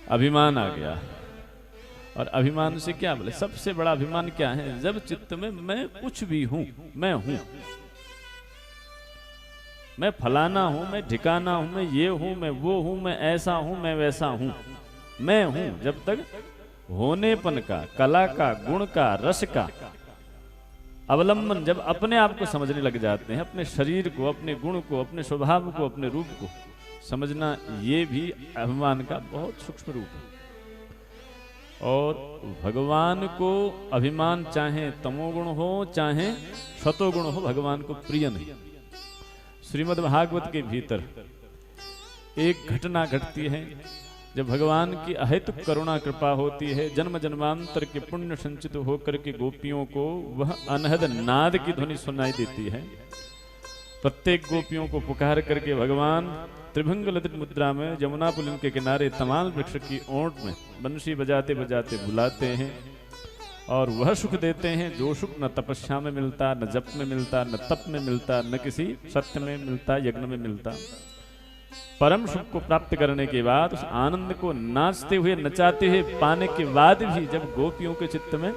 अभिमान आ गया। और अभिमान से क्या बोले, सबसे बड़ा अभिमान क्या है, जब चित्त में मैं कुछ भी हूं, मैं हूं, मैं फलाना हूं, मैं ठिकाना हूं, मैं ये हूं, मैं वो हूं, मैं ऐसा हूं, मैं वैसा हूं, मैं हूं, जब तक होनेपन का, कला का, गुण का, रस का अवलंबन जब अपने आप को समझने लग जाते हैं, अपने शरीर को, अपने गुण को, अपने स्वभाव को, अपने रूप को समझना, ये भी अभिमान का बहुत सूक्ष्म रूप है। और भगवान को अभिमान चाहे तमोगुण हो चाहे सतोगुण हो, भगवान को प्रिय नहीं। श्रीमद् भागवत के भीतर एक घटना घटती है, जब भगवान की अहेतुक करुणा कृपा होती है, जन्म जन्मांतर के पुण्य संचित होकर के गोपियों को वह अनहद नाद की ध्वनि सुनाई देती है। प्रत्येक गोपियों को पुकार करके भगवान त्रिभंग ललित मुद्रा में जमुना पुलिन के किनारे तमाल वृक्ष की ओंट में बंशी बजाते बजाते बुलाते हैं और वह सुख देते हैं जो सुख न तपस्या में मिलता, न जप में मिलता, न तप में मिलता, न किसी सत्य में मिलता, यज्ञ में मिलता। परम सुख को प्राप्त करने के बाद उस आनंद को नाचते हुए नचाते हुए पाने के बाद भी जब गोपियों के चित्त में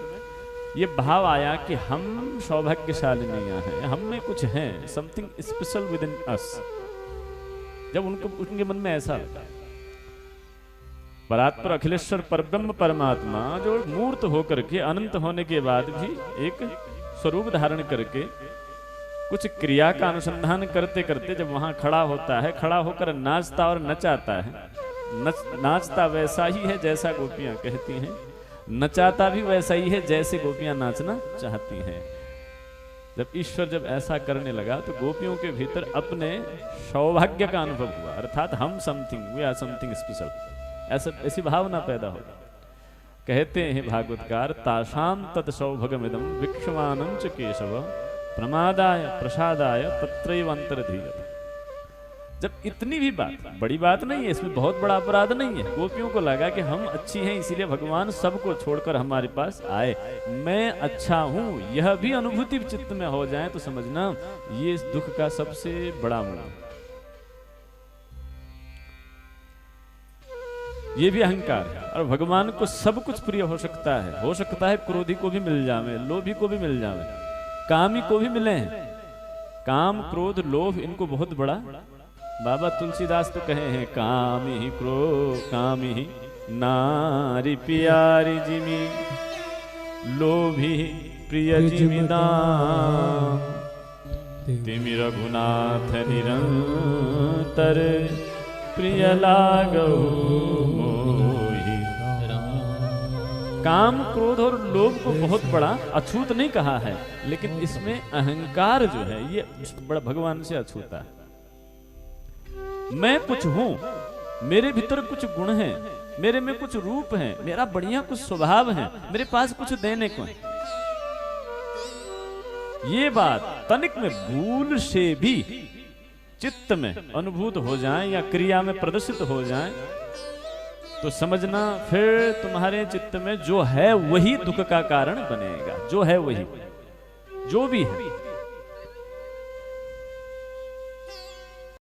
ये भाव आया कि हम सौभाग्यशालिनियां हैं, हम में कुछ है, समथिंग स्पेशल विद इन अस, जब उनके मन में ऐसा लगा, परात्पर अखिलेश्वर परब्रह्म परमात्मा जो मूर्त होकर के अनंत होने के बाद भी एक स्वरूप धारण करके कुछ क्रिया का अनुसंधान करते करते जब वहां खड़ा होता है, खड़ा होकर नाचता और नचाता है, नाचता वैसा ही है जैसा गोपियां कहती हैं, नचाता भी वैसा ही है जैसे गोपियां नाचना चाहती हैं। जब ईश्वर जब ऐसा करने लगा तो गोपियों के भीतर अपने सौभाग्य का अनुभव हुआ, अर्थात हम something, we are something special, ऐसी भावना पैदा होगी। कहते हैं भागवतकार, ताशाम तत् सौभगमिदं वीक्षमानं च केशव प्रमादाय प्रसादाय तत्रैव अंतर्धीयते। जब इतनी भी बात, बड़ी बात नहीं है, इसमें बहुत बड़ा अपराध नहीं है, गोपियों को लगा कि हम अच्छी हैं इसीलिए भगवान सबको छोड़कर हमारे पास आए, मैं अच्छा हूं, यह भी अनुभूति चित्त में हो जाए तो समझना ये इस दुख का सबसे बड़ा मूल। ये भी अहंकार है। और भगवान को सब कुछ प्रिय हो सकता है क्रोधी को भी मिल जावे, लोभी को भी मिल जावे, कामी को भी मिले हैं। काम क्रोध लोभ इनको बहुत बड़ा, बाबा तुलसीदास तो कहे हैं, कामी ही क्रोध कामी ही नारी प्यारी जिमी, लोभी प्रिय जिमी दाम, तिमि रघुनाथ निरंतर प्रिय लागहु मोहि। काम क्रोध और लोभ को बहुत बड़ा अछूत नहीं कहा है, लेकिन इसमें अहंकार जो है ये बड़ा भगवान से अछूता है। मैं कुछ हूं, मेरे भीतर कुछ गुण हैं, मेरे में कुछ रूप है, मेरा बढ़िया कुछ स्वभाव है, मेरे पास कुछ देने को है। ये बात तनिक में भूल से भी चित्त में अनुभूत हो जाए या क्रिया में प्रदर्शित हो जाए तो समझना फिर तुम्हारे चित्त में जो है वही दुख का कारण बनेगा, जो है वही, जो भी है।